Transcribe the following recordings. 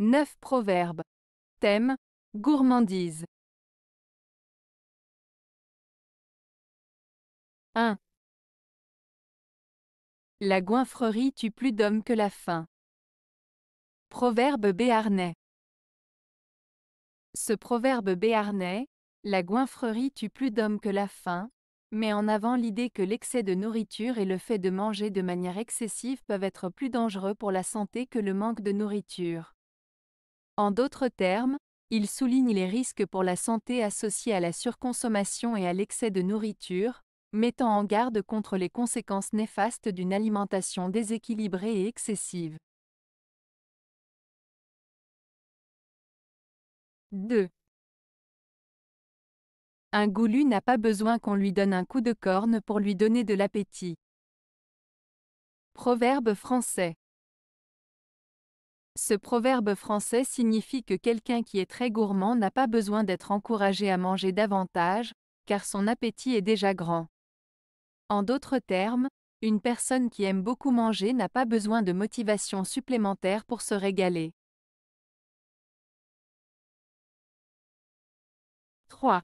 9 proverbes. Thème: gourmandise. 1. La goinfrerie tue plus d'hommes que la faim. Proverbe béarnais. Ce proverbe béarnais, la goinfrerie tue plus d'hommes que la faim, met en avant l'idée que l'excès de nourriture et le fait de manger de manière excessive peuvent être plus dangereux pour la santé que le manque de nourriture. En d'autres termes, il souligne les risques pour la santé associés à la surconsommation et à l'excès de nourriture, mettant en garde contre les conséquences néfastes d'une alimentation déséquilibrée et excessive. 2. Un goulu n'a pas besoin qu'on lui donne un coup de corne pour lui donner de l'appétit. Proverbe français. Ce proverbe français signifie que quelqu'un qui est très gourmand n'a pas besoin d'être encouragé à manger davantage, car son appétit est déjà grand. En d'autres termes, une personne qui aime beaucoup manger n'a pas besoin de motivation supplémentaire pour se régaler. 3.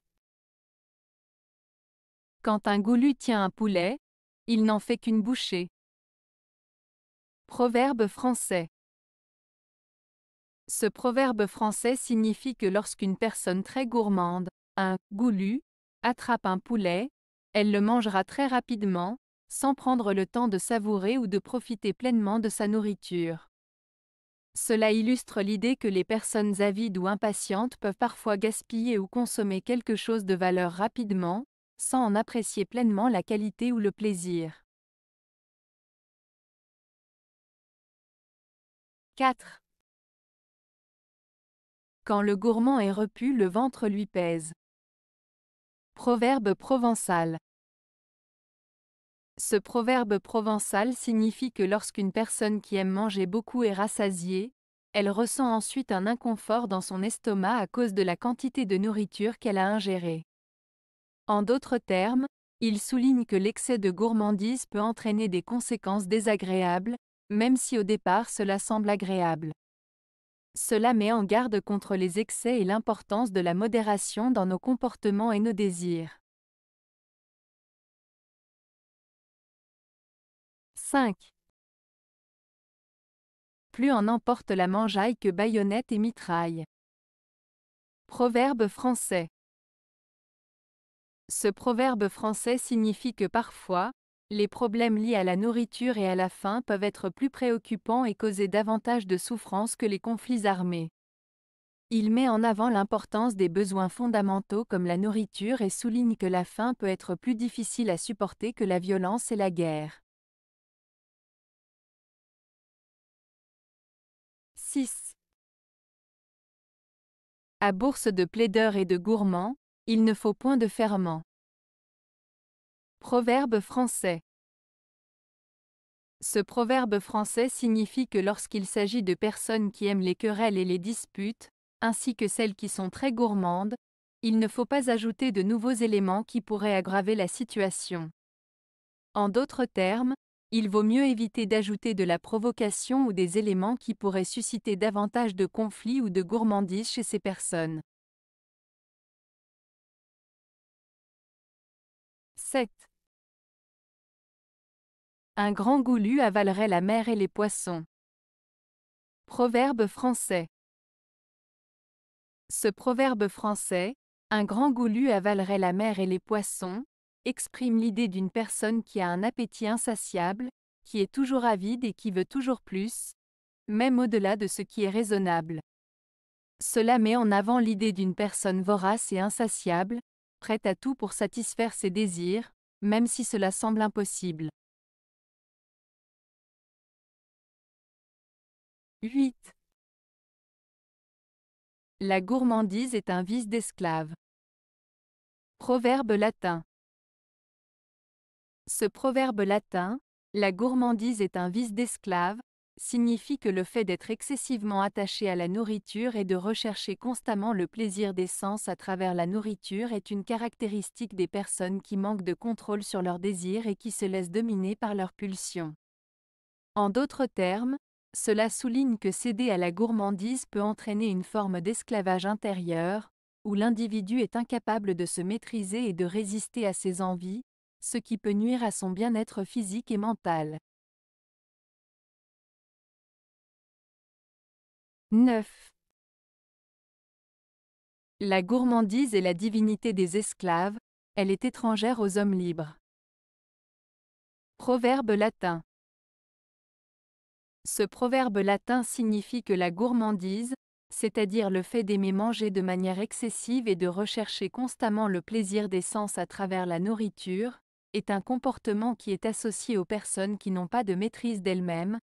Quand un goulu tient un poulet, il n'en fait qu'une bouchée. Proverbe français. Ce proverbe français signifie que lorsqu'une personne très gourmande, un goulu, attrape un poulet, elle le mangera très rapidement, sans prendre le temps de savourer ou de profiter pleinement de sa nourriture. Cela illustre l'idée que les personnes avides ou impatientes peuvent parfois gaspiller ou consommer quelque chose de valeur rapidement, sans en apprécier pleinement la qualité ou le plaisir. 4. Quand le gourmand est repu, le ventre lui pèse. Proverbe provençal. Ce proverbe provençal signifie que lorsqu'une personne qui aime manger beaucoup est rassasiée, elle ressent ensuite un inconfort dans son estomac à cause de la quantité de nourriture qu'elle a ingérée. En d'autres termes, il souligne que l'excès de gourmandise peut entraîner des conséquences désagréables, même si au départ cela semble agréable. Cela met en garde contre les excès et l'importance de la modération dans nos comportements et nos désirs. 5. Plus en emporte la mangeaille que baïonnette et mitraille. Proverbe français. Ce proverbe français signifie que parfois, les problèmes liés à la nourriture et à la faim peuvent être plus préoccupants et causer davantage de souffrance que les conflits armés. Il met en avant l'importance des besoins fondamentaux comme la nourriture et souligne que la faim peut être plus difficile à supporter que la violence et la guerre. 6. À bourse de plaideurs et de gourmands, il ne faut point de ferment. Proverbe français. Ce proverbe français signifie que lorsqu'il s'agit de personnes qui aiment les querelles et les disputes, ainsi que celles qui sont très gourmandes, il ne faut pas ajouter de nouveaux éléments qui pourraient aggraver la situation. En d'autres termes, il vaut mieux éviter d'ajouter de la provocation ou des éléments qui pourraient susciter davantage de conflits ou de gourmandise chez ces personnes. 7. Un grand goulu avalerait la mer et les poissons. Proverbe français. Ce proverbe français, un grand goulu avalerait la mer et les poissons, exprime l'idée d'une personne qui a un appétit insatiable, qui est toujours avide et qui veut toujours plus, même au-delà de ce qui est raisonnable. Cela met en avant l'idée d'une personne vorace et insatiable, prête à tout pour satisfaire ses désirs, même si cela semble impossible. 8. La gourmandise est un vice d'esclave. Proverbe latin. Ce proverbe latin, la gourmandise est un vice d'esclave, signifie que le fait d'être excessivement attaché à la nourriture et de rechercher constamment le plaisir des sens à travers la nourriture est une caractéristique des personnes qui manquent de contrôle sur leurs désirs et qui se laissent dominer par leurs pulsions. En d'autres termes, Cela souligne que céder à la gourmandise peut entraîner une forme d'esclavage intérieur, où l'individu est incapable de se maîtriser et de résister à ses envies, ce qui peut nuire à son bien-être physique et mental. 9. La gourmandise est la divinité des esclaves, elle est étrangère aux hommes libres. Proverbe latin. Ce proverbe latin signifie que la gourmandise, c'est-à-dire le fait d'aimer manger de manière excessive et de rechercher constamment le plaisir des sens à travers la nourriture, est un comportement qui est associé aux personnes qui n'ont pas de maîtrise d'elles-mêmes,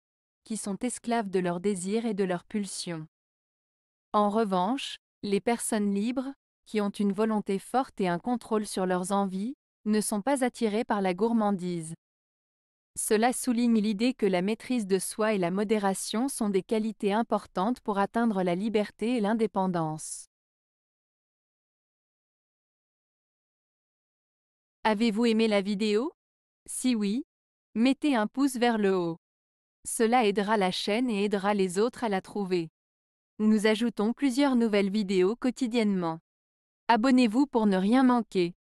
qui sont esclaves de leurs désirs et de leurs pulsions. En revanche, les personnes libres, qui ont une volonté forte et un contrôle sur leurs envies, ne sont pas attirées par la gourmandise. Cela souligne l'idée que la maîtrise de soi et la modération sont des qualités importantes pour atteindre la liberté et l'indépendance. Avez-vous aimé la vidéo? Si oui, mettez un pouce vers le haut. Cela aidera la chaîne et aidera les autres à la trouver. Nous ajoutons plusieurs nouvelles vidéos quotidiennement. Abonnez-vous pour ne rien manquer.